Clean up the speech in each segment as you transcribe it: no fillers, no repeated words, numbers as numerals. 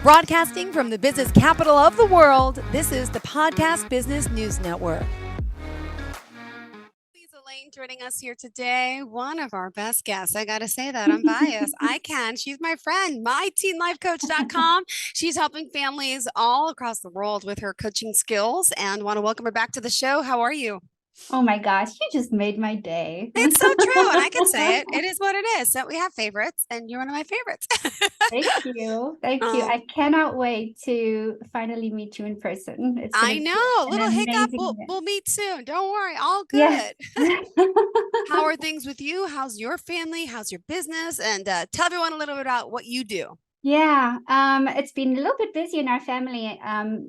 Broadcasting from the business capital of the world, this is the Podcast Business News Network. Liezel joining us here today, one of our best guests. I got to say that I'm biased. I can. She's my friend, myteenlifecoach.com. She's helping families all across the world with her coaching skills, and want to welcome her back to the show. How are you? Oh my gosh, you just made my day. It's so true. And I can say it. It is what it is. So we have favorites, and you're one of my favorites. Thank you. Thank you. I cannot wait to finally meet you in person. It's I know. Little hiccup. We'll meet soon. Don't worry. All good. Yeah. How are things with you? How's your family? How's your business? And tell everyone a little bit about what you do. Yeah, it's been a little bit busy in our family.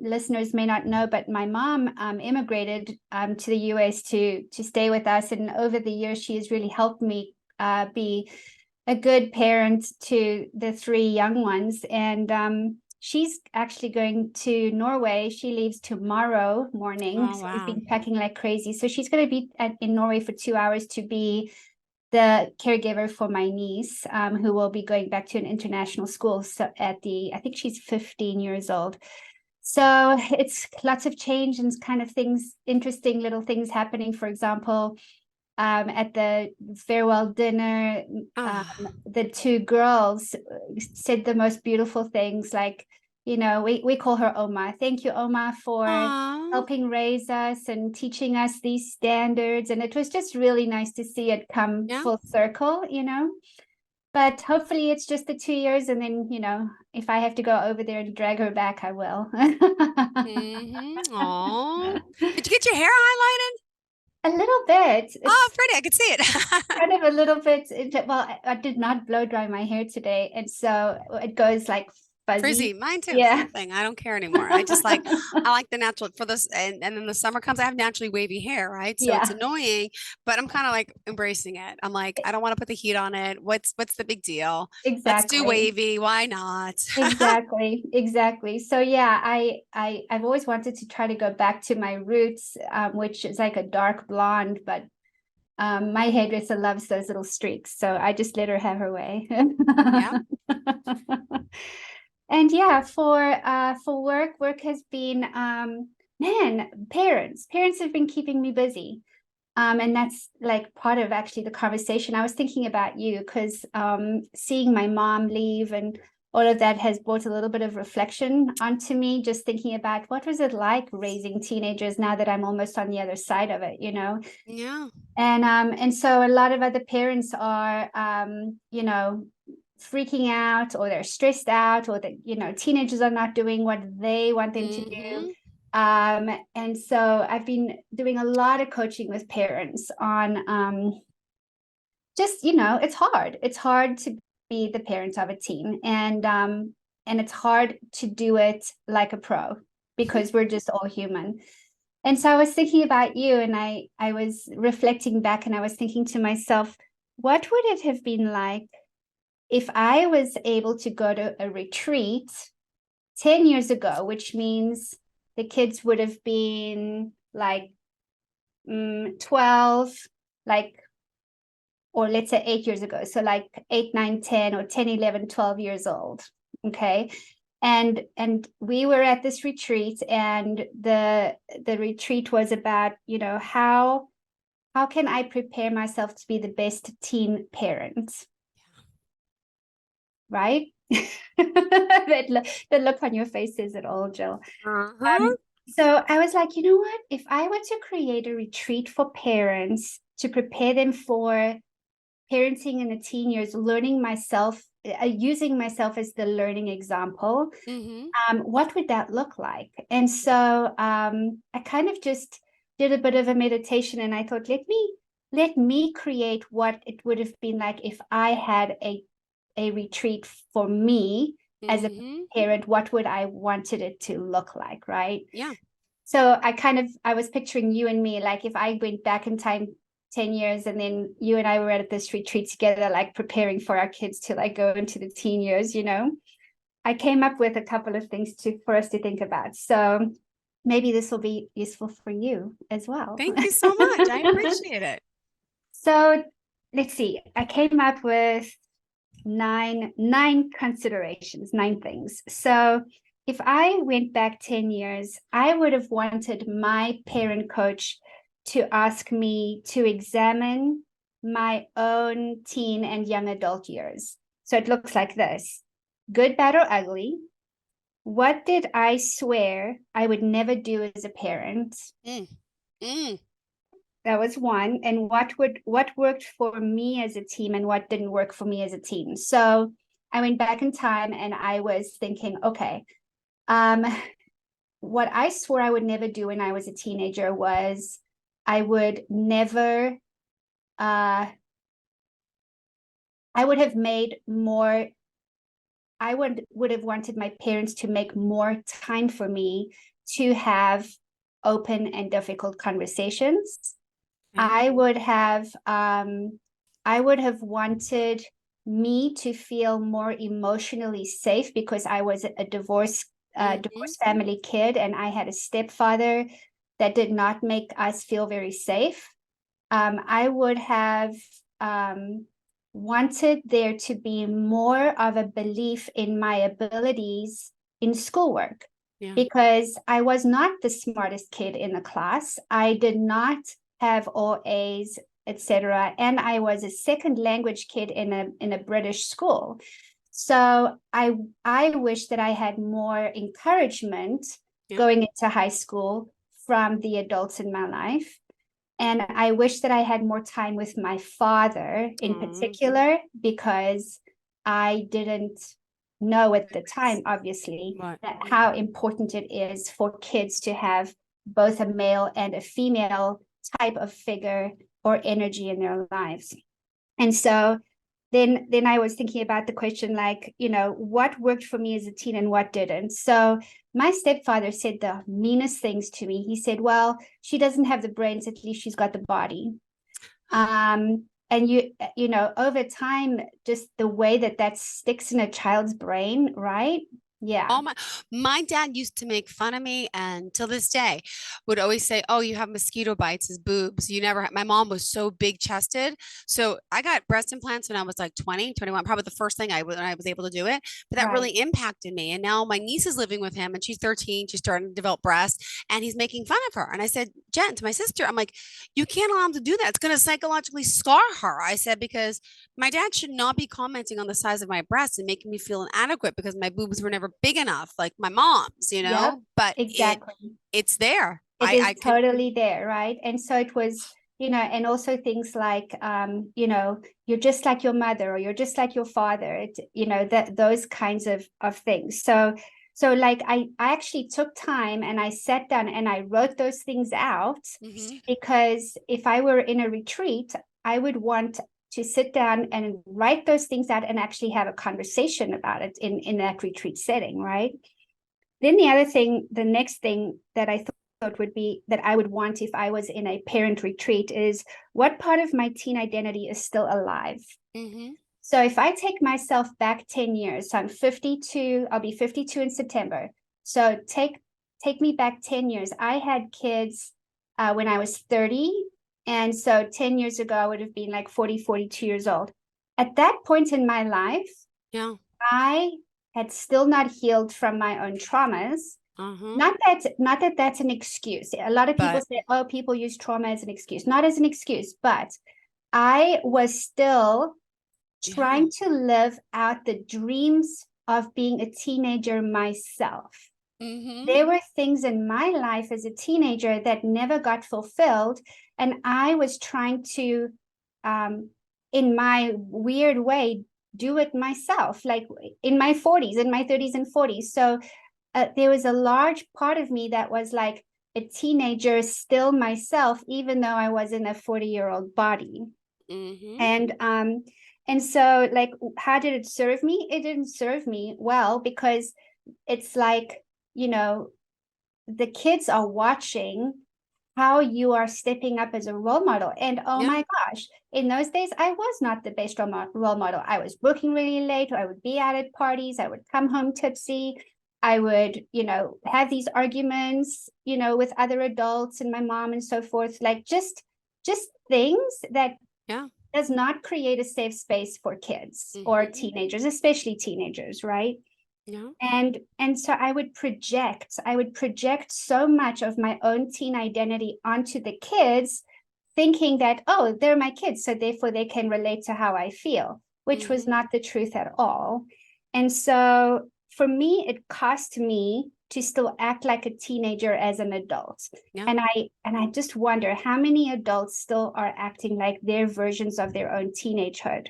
Listeners may not know, but my mom immigrated to the US to stay with us. And over the years, she has really helped me be a good parent to the three young ones. And she's actually going to Norway. She leaves tomorrow morning. Oh, so wow. we've been packing like crazy. So she's going to be in Norway for 2 hours to be the caregiver for my niece, who will be going back to an international school. So I think she's 15 years old. So it's lots of change and kind of things, interesting little things happening. For example, at the farewell dinner, the two girls said the most beautiful things, like, you know, we call her Oma. Thank you, Oma, for helping raise us and teaching us these standards. And it was just really nice to see it come full circle, you know. But hopefully it's just the 2 years. And then, you know, if I have to go over there and drag her back, I will. Aww. Did you get your hair highlighted? A little bit. Oh, pretty. I could see it. Kind of a little bit. Well, I did not blow dry my hair today. And so it goes like fuzzy. Frizzy. Mine too. Yeah. Same thing. I don't care anymore. I just like, I like the natural for this. And then the summer comes, I have naturally wavy hair, right? So it's annoying, but I'm kind of like embracing it. I'm like, I don't want to put the heat on it. What's the big deal? Exactly. Let's do wavy. Why not? Exactly. So yeah, I've always wanted to try to go back to my roots, which is like a dark blonde, but my hairdresser loves those little streaks. So I just let her have her way. Yeah. And yeah, for work has been, parents have been keeping me busy. And that's like part of actually the conversation. I was thinking about you because seeing my mom leave and all of that has brought a little bit of reflection onto me, just thinking about what was it like raising teenagers now that I'm almost on the other side of it, you know? Yeah. And so a lot of other parents are, you know, freaking out, or they're stressed out, or that, you know, teenagers are not doing what they want them to do. And so I've been doing a lot of coaching with parents on just, you know, it's hard to be the parent of a teen, and it's hard to do it like a pro, because we're just all human. And so I was thinking about you, and I was reflecting back, and I was thinking to myself, what would it have been like if I was able to go to a retreat 10 years ago, which means the kids would have been like 12, like, or let's say 8 years ago. So like 8, 9, 10, or 10, 11, 12 years old. Okay. And we were at this retreat, and the retreat was about, you know, how can I prepare myself to be the best teen parent? Right? The look on your face says it all, Jill. So I was like, you know what? If I were to create a retreat for parents to prepare them for parenting in the teen years, learning myself, using myself as the learning example, what would that look like? And so I kind of just did a bit of a meditation, and I thought, let me create what it would have been like if I had a retreat for me as a parent. What would I wanted it to look like, right? Yeah. So I was picturing you and me, like if I went back in time 10 years, and then you and I were at this retreat together, like preparing for our kids to like go into the teen years, you know. I came up with a couple of things for us to think about. So maybe this will be useful for you as well. Thank you so much. I appreciate it. So let's see. I came up with nine considerations, 9 things. So if I went back 10 years, I would have wanted my parent coach to ask me to examine my own teen and young adult years. So it looks like this: good, bad, or ugly. What did I swear I would never do as a parent? Mm, mm, That was one. And what worked for me as a team and what didn't work for me as a team. So I went back in time and I was thinking, okay, um, what I swore I would never do when I was a teenager was I would never I would have made more I would have wanted my parents to make more time for me to have open and difficult conversations. okay. I would have wanted me to feel more emotionally safe because I was a Mhm. divorced family kid and I had a stepfather that did not make us feel very safe. I would have wanted there to be more of a belief in my abilities in schoolwork Yeah. because I was not the smartest kid in the class. I did not have all A's, etc. And I was a second language kid in a British school. So I wish that I had more encouragement Yeah. going into high school from the adults in my life. And I wish that I had more time with my father in Mm, particular, because I didn't know at the time, obviously, right. that how important it is for kids to have both a male and a female type of figure or energy in their lives. And so then I was thinking about the question, like, what worked for me as a teen and what didn't. So my stepfather said the meanest things to me. He said, well, she doesn't have the brains, at least she's got the body. And over time, just the way that sticks in a child's brain, right? Yeah. Oh my dad used to make fun of me and till this day would always say, "Oh, you have mosquito bites as boobs. You never My mom was so big chested. So I got breast implants when I was like 20, 21, probably the first thing when I was able to do it. But that Right. really impacted me. And now my niece is living with him and she's 13. She's starting to develop breasts and he's making fun of her. And I said, Jen, to my sister, I'm like, you can't allow him to do that. It's going to psychologically scar her. I said, because my dad should not be commenting on the size of my breasts and making me feel inadequate because my boobs were never big enough, like my mom's, Yep. but Exactly. it's there. It I is could, totally there, right? And so it was, and also things like, you're just like your mother or you're just like your father, that those kinds of things. So like I actually took time and I sat down and I wrote those things out mhm. because if I were in a retreat, I would want to sit down and write those things out and actually have a conversation about it in that retreat setting, right? Then the next thing that I thought would be that I would want if I was in a parent retreat is what part of my teen identity is still alive? Mhm. So if I take myself back 10 years, so I'm 52, I'll be 52 in September. So take me back 10 years. I had kids when I was 30. And so 10 years ago, I would have been like 40, 42 years old. At that point in my life, Yeah. I had still not healed from my own traumas. Uh-huh. Not that that's an excuse. A lot of people But say, oh, people use trauma as an excuse. Not as an excuse, but I was still yeah. trying to live out the dreams of being a teenager myself. Mhm. There were things in my life as a teenager that never got fulfilled. And I was trying to, in my weird way, do it myself, like in my 40s, in my 30s and 40s. So there was a large part of me that was like a teenager, still myself, even though I was in a 40-year-old body. Mhm. And so like, how did it serve me? It didn't serve me well because it's like, you know, the kids are watching how you are stepping up as a role model. And oh Yeah. my gosh, in those days, I was not the best role model. I was working really late. I would be out at parties. I would come home tipsy. I would, have these arguments, with other adults and my mom and so forth. Like just things that Yeah. does not create a safe space for kids or teenagers, especially teenagers, right? Yeah. And so I would project so much of my own teen identity onto the kids, thinking that, oh, they're my kids, so therefore they can relate to how I feel, which was not the truth at all. And so for me, it cost me to still act like a teenager as an adult. Yeah. And I just wonder how many adults still are acting like their versions of their own teenagehood.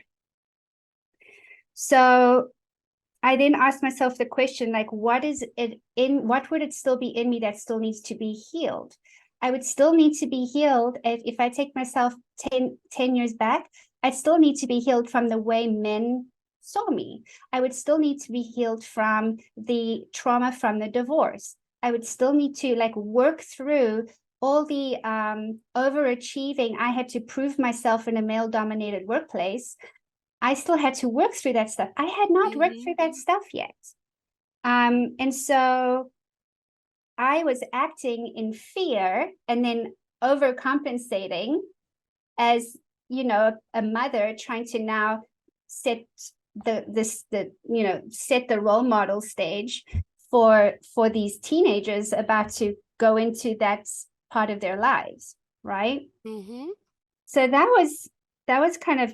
So I then asked myself the question, like, what would it still be in me that still needs to be healed? I would still need to be healed if I take myself 10 years back. I'd still need to be healed from the way men saw me. I would still need to be healed from the trauma from the divorce. I would still need to like work through all the overachieving. I had to prove myself in a male-dominated workplace. I still had to work through that stuff. I had not worked through that stuff yet. And so I was acting in fear and then overcompensating as, you know, a mother trying to now set set the role model stage for these teenagers about to go into that part of their lives, right? So that was kind of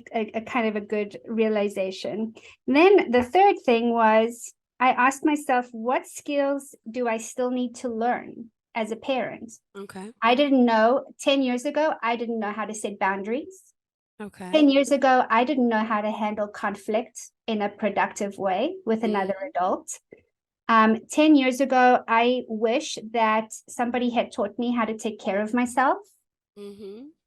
a good realization. And then the third thing was I asked myself, what skills do I still need to learn as a parent? Okay. I didn't know 10 years ago, I didn't know how to set boundaries. Okay. 10 years ago, I didn't know how to handle conflict in a productive way with another adult. 10 years ago, I wish that somebody had taught me how to take care of myself.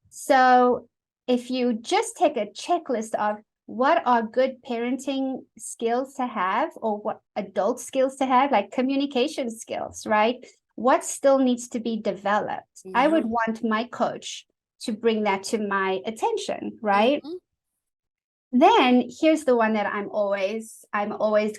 So if you just take a checklist of what are good parenting skills to have, or what adult skills to have, like communication skills, right? What still needs to be developed? Yeah. I would want my coach to bring that to my attention, right? Then here's the one that I'm always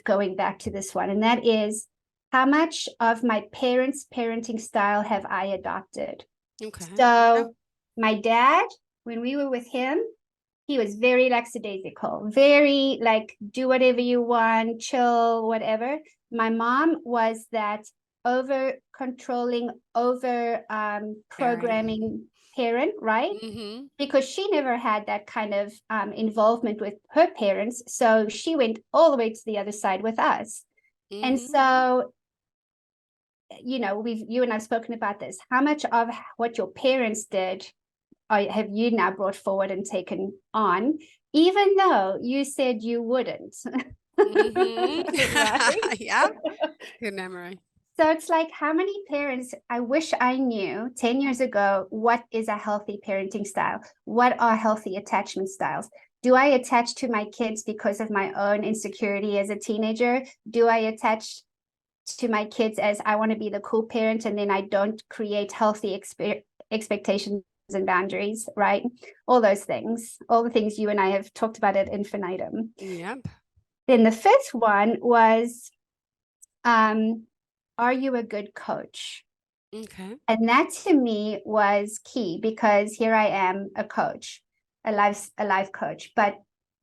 going back to this one, and that is, how much of my parents' parenting style have I adopted? Okay. So my dad, when we were with him, he was very lackadaisical, very like, do whatever you want, chill, whatever. My mom was that over controlling, over programming parent, right? Because she never had that kind of involvement with her parents. So she went all the way to the other side with us. And so, you know, you and I've spoken about this. How much of what your parents did have you now brought forward and taken on, even though you said you wouldn't? Right? Yeah. Good memory. So it's like, how many parents, I wish I knew 10 years ago, what is a healthy parenting style? What are healthy attachment styles? Do I attach to my kids because of my own insecurity as a teenager? Do I attach to my kids as I want to be the cool parent, and then I don't create healthy expectations and boundaries, right? All those things, all the things you and I have talked about ad infinitum. Yep. Then the fifth one was, are you a good coach? Okay. And that to me was key, because here I am, a coach, a life coach, but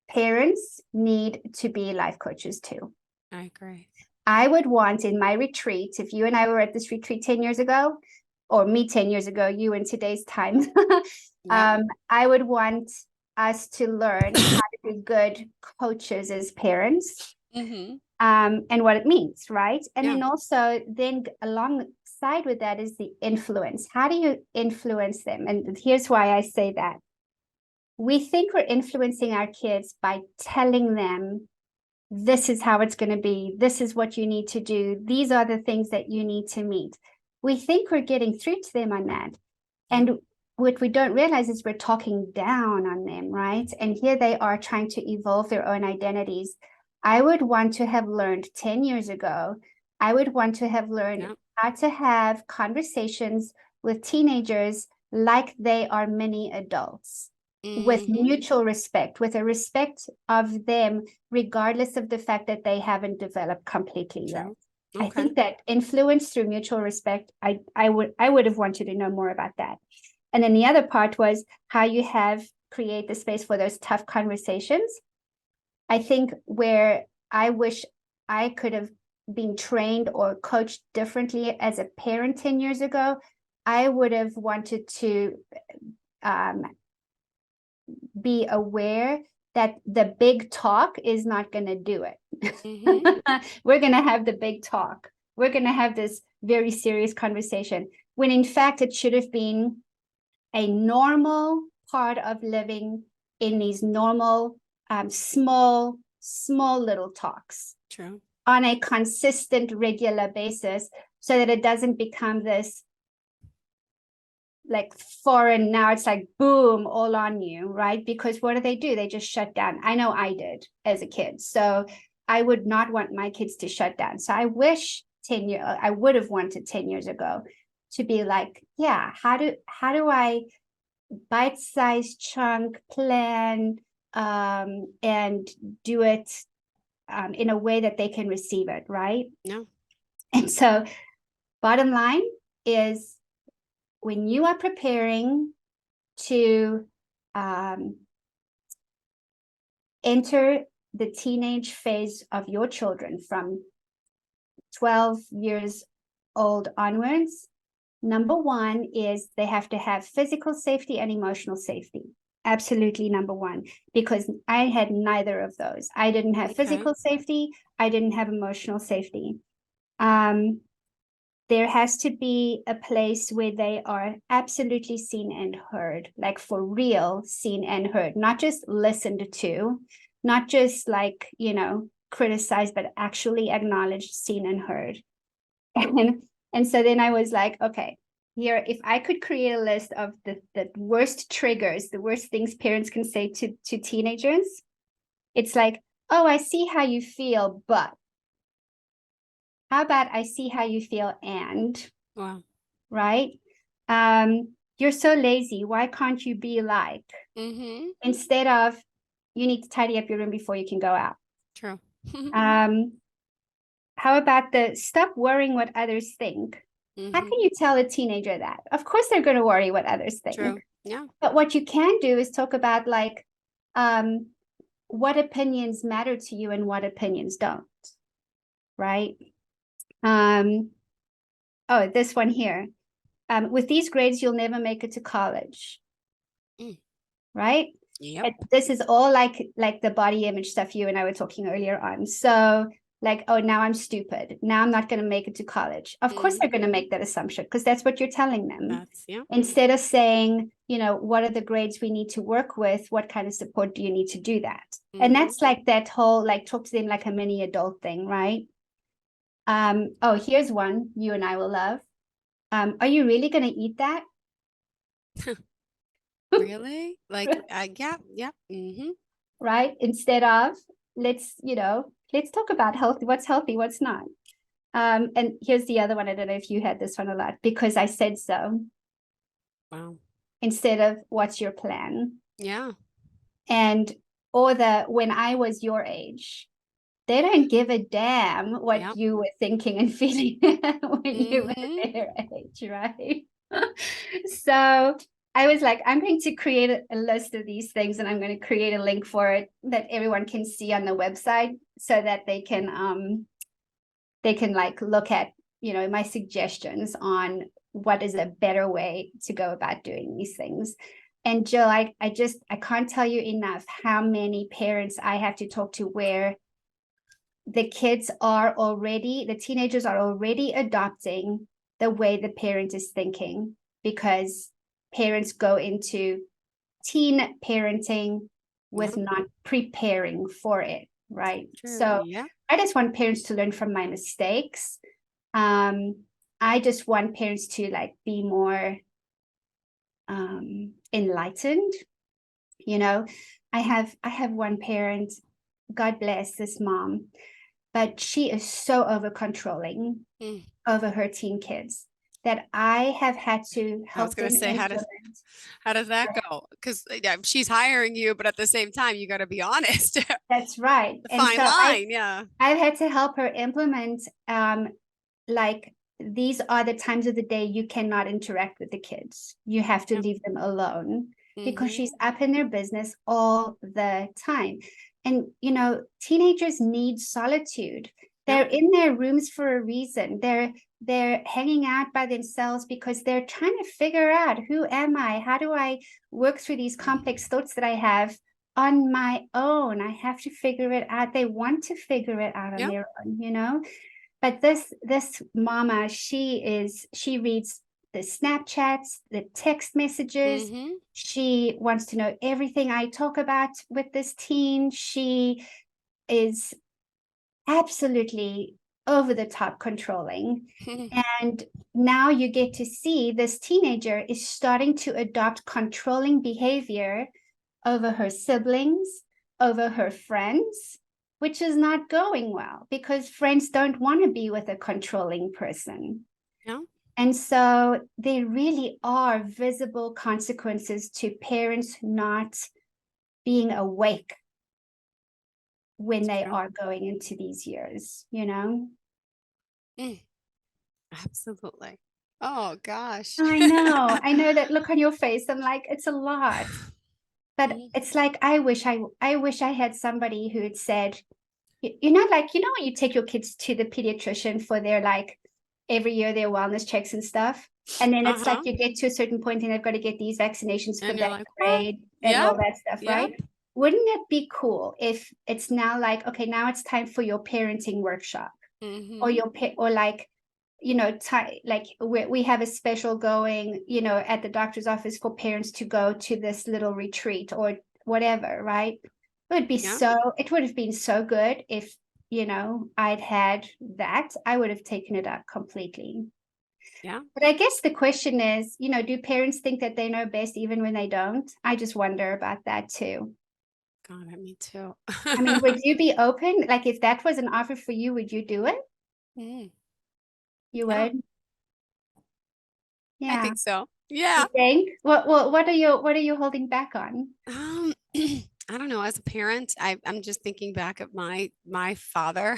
parents need to be life coaches too. I agree. I would want in my retreat, if you and I were at this retreat 10 years ago, or me 10 years ago, you in today's time, I would want us to learn how to be good coaches as parents, and what it means, right? And then also, then alongside with that is the influence. How do you influence them? And here's why I say that. We think we're influencing our kids by telling them, this is how it's going to be. This is what you need to do. These are the things that you need to meet. We think we're getting through to them on that. And what we don't realize is we're talking down on them, right? And here they are trying to evolve their own identities. I would want to have learned 10 years ago, I would want to have learned how to have conversations with teenagers like they are mini adults, with mutual respect, with a respect of them, regardless of the fact that they haven't developed completely yet. I think that influence through mutual respect, I would have wanted to know more about that. And then the other part was how you have create the space for those tough conversations. I think where I wish I could have been trained or coached differently as a parent 10 years ago, I would have wanted to be aware that the big talk is not going to do it. We're going to have the big talk. We're going to have this very serious conversation, when in fact it should have been a normal part of living in these normal, small little talks. True. On a consistent, regular basis, so that it doesn't become this like foreign, now it's like boom, all on you, right? Because what do? They just shut down. I know I did as a kid. So I would not want my kids to shut down. So I wish I would have wanted 10 years ago to be like, yeah, how do I bite-sized chunk plan and do it in a way that they can receive it, right? No. And so bottom line is, when you are preparing to enter the teenage phase of your children from 12 years old onwards, number one is they have to have physical safety and emotional safety. Absolutely number one, because I had neither of those. I didn't have physical safety. I didn't have emotional safety. There has to be a place where they are absolutely seen and heard, like for real seen and heard, not just listened to, not just like, criticized, but actually acknowledged, seen and heard. And so then I was like, okay, here, if I could create a list of the worst triggers, the worst things parents can say to teenagers, it's like, oh, I see how you feel, but how about I see how you feel and, wow, right? You're so lazy. Why can't you be like, instead of, you need to tidy up your room before you can go out. True. How about stop worrying what others think? How can you tell a teenager that? Of course they're going to worry what others think. True. Yeah. But what you can do is talk about like, what opinions matter to you and what opinions don't, right? Oh, this one here. With these grades, you'll never make it to college. Right? Yep. This is all like the body image stuff you and I were talking earlier on. So like, oh, now I'm stupid. Now I'm not going to make it to college. Of course they're going to make that assumption, because that's what you're telling them. Instead of saying, what are the grades we need to work with? What kind of support do you need to do that? And that's like that whole, like, talk to them like a mini adult thing, right? Oh, here's one you and I will love. Are you really going to eat that? Really? Like, yeah. Right? Instead of, let's talk about healthy, what's not. And here's the other one. I don't know if you had this one a lot. Because I said so. Wow. Instead of, what's your plan? Yeah. And, when I was your age, they don't give a damn what you were thinking and feeling when you were their age, right? So I was like, I'm going to create a list of these things, and I'm going to create a link for it that everyone can see on the website, so that they can like look at, my suggestions on what is a better way to go about doing these things. And Jill, I can't tell you enough how many parents I have to talk to where the teenagers are already adopting the way the parent is thinking, because parents go into teen parenting with not preparing for it, right? True. So I just want parents to learn from my mistakes. I just want parents to like be more enlightened. I have one parent, God bless this mom, but she is so over controlling over her teen kids that I have had to help. I was going to say, how does that go? Because she's hiring you, but at the same time, you got to be honest. That's right. The fine line, I've had to help her implement, like, these are the times of the day you cannot interact with the kids. You have to leave them alone. because Mm-hmm. she's up in their business all the time. And, teenagers need solitude. Yeah. They're in their rooms for a reason. They're hanging out by themselves because they're trying to figure out, who am I? How do I work through these complex thoughts that I have on my own? I have to figure it out. They want to figure it out on Yeah. their own. But this mama, she reads the Snapchats, the text messages. Mm-hmm. She wants to know everything I talk about with this teen. She is absolutely over the top controlling. And now you get to see this teenager is starting to adopt controlling behavior over her siblings, over her friends, which is not going well because friends don't want to be with a controlling person. Yeah. And so there really are visible consequences to parents not being awake when they are going into these years. Absolutely. Oh gosh. I know that look on your face. I'm like, it's a lot. But it's like I wish I had somebody who had said, you're not like, when you take your kids to the pediatrician for their like every year their wellness checks and stuff. And then it's like you get to a certain point and they've got to get these vaccinations for And you're that like, what? grade and Yep. all that stuff, Yep. right? Wouldn't it be cool if it's now like, okay, now it's time for your parenting workshop or or like, like we have a special going, at the doctor's office for parents to go to this little retreat or whatever, right? It would have been so good if, I'd had that. I would have taken it up completely. Yeah. But I guess the question is, do parents think that they know best even when they don't? I just wonder about that too. God, me too. I mean, would you be open? Like if that was an offer for you, would you do it? Mm, You yeah, would? I Yeah. think so. You Yeah. think? What are you holding back on? I don't know. As a parent, I'm just thinking back at my father,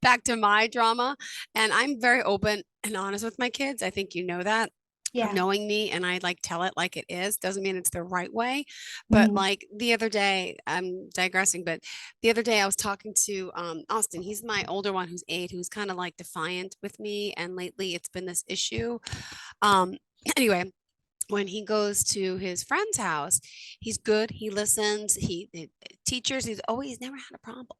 back to my drama, and I'm very open and honest with my kids. I think you know that. Yeah. Knowing me, and I like tell it like it is, doesn't mean it's the right way. But Mhm. like the other day, I'm digressing, but the other day I was talking to Austin. He's my older one who's 8, who's kind of like defiant with me, and lately it's been this issue. Um, anyway, when he goes to his friend's house, he's good. He listens. The teachers, he's never had a problem.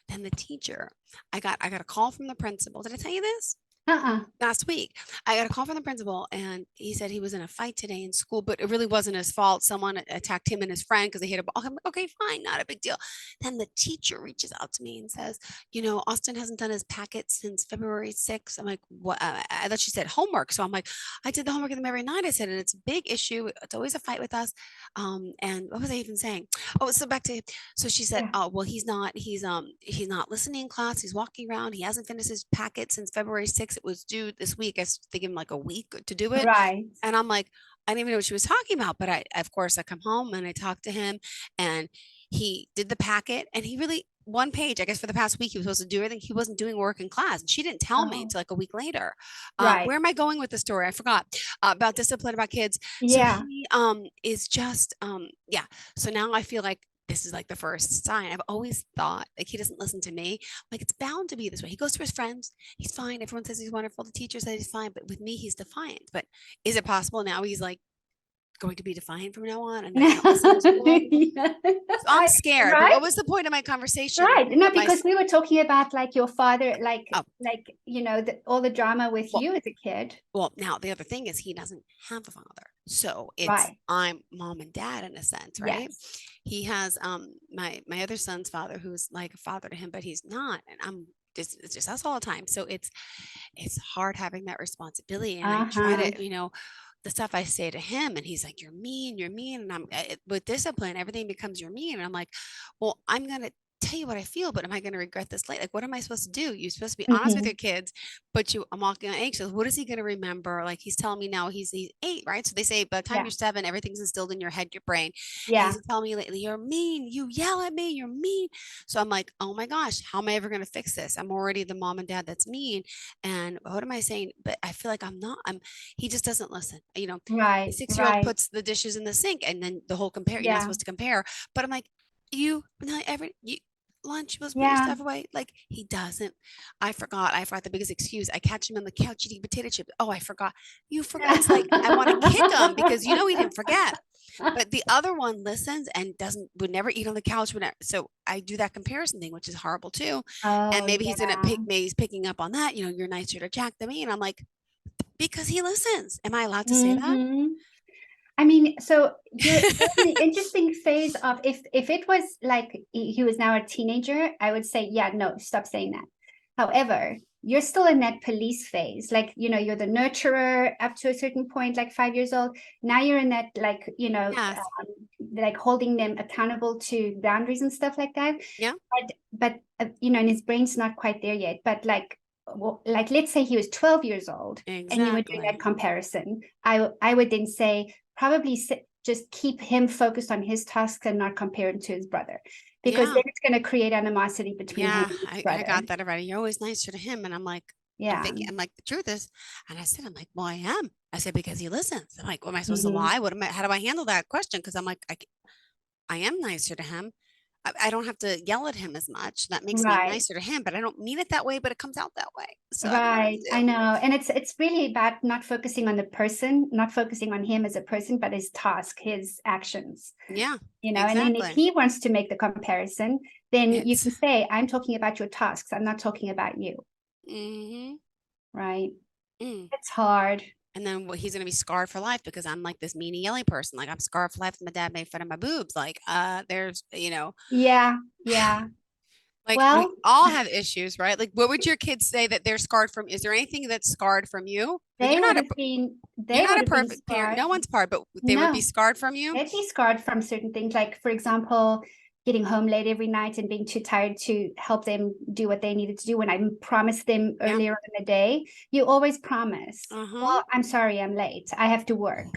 Then the teacher, I got a call from the principal. Did I tell you this? Uh-uh. Last week, I got a call from the principal, and he said he was in a fight today in school, but it really wasn't his fault. Someone attacked him and his friend because they hit a ball. I'm like, okay, fine, not a big deal. Then the teacher reaches out to me and says, Austin hasn't done his packet since February 6th. I'm like, what? I thought she said homework. So I'm like, I did the homework with him every night. I said, and it's a big issue. It's always a fight with us. And what was I even saying? Oh, so back to, so she said, Yeah. oh, well, he's not listening in class. He's walking around. He hasn't finished his packet since February 6th. It was due this week. I think him like a week to do it. Right. And I'm like, I didn't even know what she was talking about. But of course, I come home and I talk to him, and he did the packet, and he really, one page, I guess for the past week, he was supposed to do everything. He wasn't doing work in class. And she didn't tell me Oh, until like a week later. right. Where am I going with the story? I forgot about discipline, about kids. So Yeah. he is just, yeah. So now I feel like this is like the first sign. I've always thought like he doesn't listen to me. Like it's bound to be this way. He goes to his friends. He's fine. Everyone says he's wonderful. The teacher says he's fine. But with me, he's defiant. But is it possible now he's like going to be defiant from now on and not listen to his world? Yeah. So I'm scared. But Right. what was the point of my conversation? Right. No, My, because we were talking about like your father, like oh, all the drama with well, you as a kid. well, now the other thing is he doesn't have a father. So it's Right. I'm mom and dad in a sense, right? Yes. He has my other son's father who's like a father to him, but he's not. And it's just us all the time. So it's hard having that responsibility. And I try Uh-huh. to, the stuff I say to him, and he's like, you're mean. And with discipline, everything becomes you're mean. And I'm like, well, I'm gonna tell you what I feel, but am I going to regret this later? Like, what am I supposed to do? You're supposed to be honest with Mhm. your kids, but I'm walking on eggshells. What is he going to remember? Like, he's telling me now he's 8, right? So they say by the time Yeah. you're 7, everything's instilled in your head, your brain. And Yeah. he's telling me lately, you're mean. You yell at me. You're mean. So I'm like, oh my gosh, how am I ever going to fix this? I'm already the mom and dad that's mean. And what am I saying? But I feel like I'm not. He just doesn't listen. The Right. 6-year-old Right. puts the dishes in the sink, and then the whole compare. You're not Yeah. supposed to compare. But I'm like, not lunch, you supposed to put your Yeah. stuff away. Like, he doesn't. I forgot the biggest excuse. I catch him on the couch eating potato chips. Oh, I forgot. You forgot. It's like I want to kick him because he didn't forget. But the other one listens and would never eat on the couch. So I do that comparison thing, which is horrible too. And Oh, maybe yeah. maybe he's picking up on that. You're nicer to Jack than me. And I'm like, because he listens. Am I allowed to say that? Hmm. I mean, so you're in the interesting phase of if it was like he was now a teenager, I would say, yeah, no, stop saying that. However, you're still in that police phase. Like, you're the nurturer up to a certain point, like 5 years old. Now you're in that, like, Yes. like holding them accountable to boundaries and stuff like that. Yeah. But and his brain's not quite there yet. But like let's say he was 12 years old and you were doing that Exactly. comparison. I would then say probably just keep him focused on his tasks and not compare him to his brother, because Yeah. then it's going to create animosity between him Yeah, and his I brother. got that already. You're always nicer to him. And I'm like, Yeah. I'm like, the truth is, and I'm like, well, I am. I said, because he listens. I'm like, what am I supposed to Mhm. lie? How do I handle that question? Because I'm like, I am nicer to him. I don't have to yell at him as much. That makes me Right. nicer to him, but I don't mean it that way, but it comes out that way. So I don't know what to Right. I do. know. And it's really about not focusing on the person, not focusing on him as a person, but his task, his actions. Yeah, And then if exactly. he wants to make the comparison, then you It's, can say, I'm talking about your tasks. I'm not talking about you. mm-hmm. Right. Mm. It's hard. And then he's going to be scarred for life because I'm like this meanie yelling person. Like, I'm scarred for life. My dad made fun of my boobs. Like, there's, Yeah. Yeah. like, we Well, all have issues, right? Like, what would your kids say that they're scarred from? Is there anything that's scarred from you? Because they would have been you're they not would a have been perfect parent. scarred. No one's part, but they would be No, scarred from you. they'd be scarred from certain things, like, for example, getting home late every night and being too tired to help them do what they needed to do when I promised them Yeah. earlier in the day. You always promise. Uh-huh. Well, I'm sorry, I'm late. I have to work.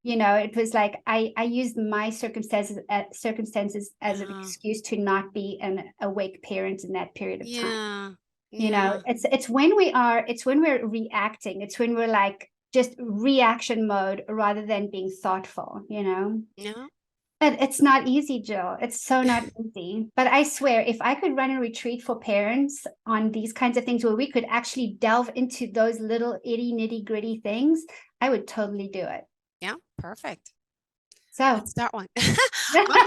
It was like I used my circumstances as an Uh-huh. excuse to not be an awake parent in that period of time. Yeah. Yeah. It's when we're reacting. It's when we're like just reaction mode rather than being thoughtful. No. But it's not easy, Jill. It's so not easy. But I swear, if I could run a retreat for parents on these kinds of things where we could actually delve into those little itty nitty gritty things, I would totally do it. Yeah. Perfect. So Let's start one. I'm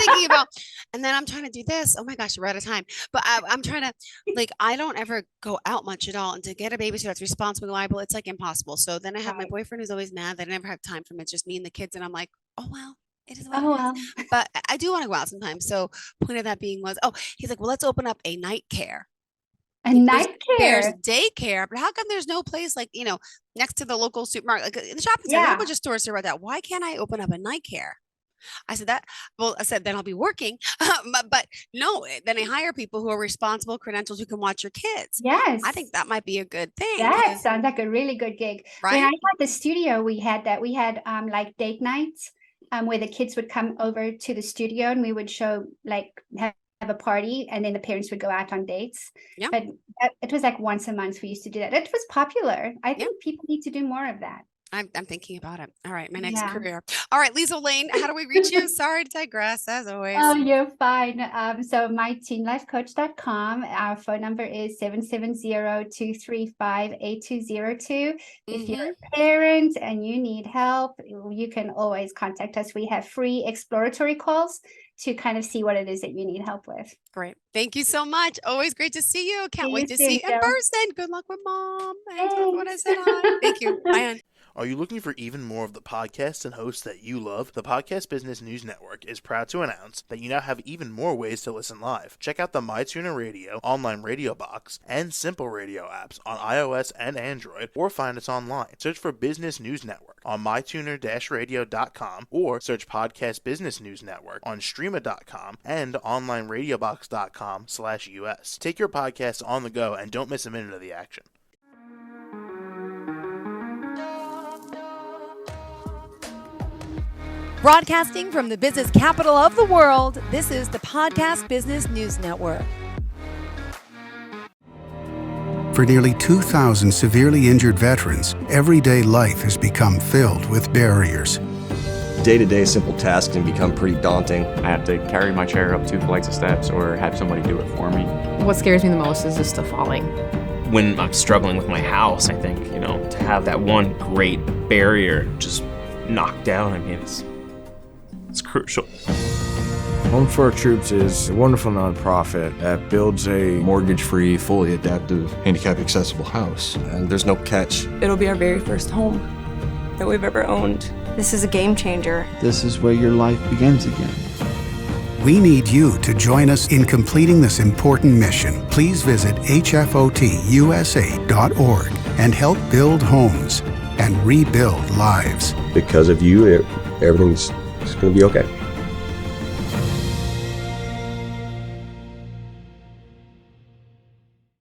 thinking about, and then I'm trying to do this. Oh my gosh, we're out of time. But I'm trying to, like, I don't ever go out much at all. And to get a babysitter that's responsible, reliable, it's like impossible. So then I have my right. boyfriend who's always mad that I never have time for him. It's just me and the kids. And I'm like, oh, well, it is what Oh it is. well. But I do want to go out sometimes. So point of that being was, he's like, well, let's open up a night care. A There's night there's care. daycare, but how come there's no place like, next to the local supermarket, like in the shopping center, there's a Yeah. bunch of stores here about that. Why can't I open up a night care? I said, then I'll be working. but no, then I hire people who are responsible, credentials, who can watch your kids. Yes. I think that might be a good thing. That sounds like a really good gig. When I Right? had the studio, we had like date nights where the kids would come over to the studio and we would show have a party, and then the parents would go out on dates. Yeah. But it was like once a month we used to do that. It was popular. I Yeah. think people need to do more of that. I'm thinking about it. All right, my next Yeah. career. All right, Liezel Lane, how do we reach you? Sorry to digress, as always. Oh, you're fine. So myteenlifecoach.com. Our phone number is 770-235-8202. If you're Mhm. a parent and you need help, you can always contact us. We have free exploratory calls to kind of see what it is that you need help with. Great. Thank you so much. Always great to see you. Can't See wait you to see soon, you in Jill. person. Good luck with mom. And what I Thanks. said hi. Thank you. Bye. Hon. Are you looking for even more of the podcasts and hosts that you love? The Podcast Business News Network is proud to announce that you now have even more ways to listen live. Check out the MyTuner Radio, online radio box, and Simple Radio apps on iOS and Android, or find us online. Search for Business News Network on mytuner-radio.com, or search Podcast Business News Network on streama.com and onlineradiobox.com/US. Take your podcast on the go and don't miss a minute of the action. Broadcasting from the business capital of the world, this is the Podcast Business News Network. For nearly 2,000 severely injured veterans, everyday life has become filled with barriers. Day-to-day simple tasks can become pretty daunting. I have to carry my chair up 2 flights of steps or have somebody do it for me. What scares me the most is just the falling. When I'm struggling with my house, I think, to have that one great barrier just knocked down, it's crucial. Home for Our Troops is a wonderful nonprofit that builds a mortgage-free, fully adaptive, handicap-accessible house. And there's no catch. It'll be our very first home that we've ever owned. This is a game changer. This is where your life begins again. We need you to join us in completing this important mission. Please visit hfotusa.org and help build homes and rebuild lives. Because of you, everything's going to be okay.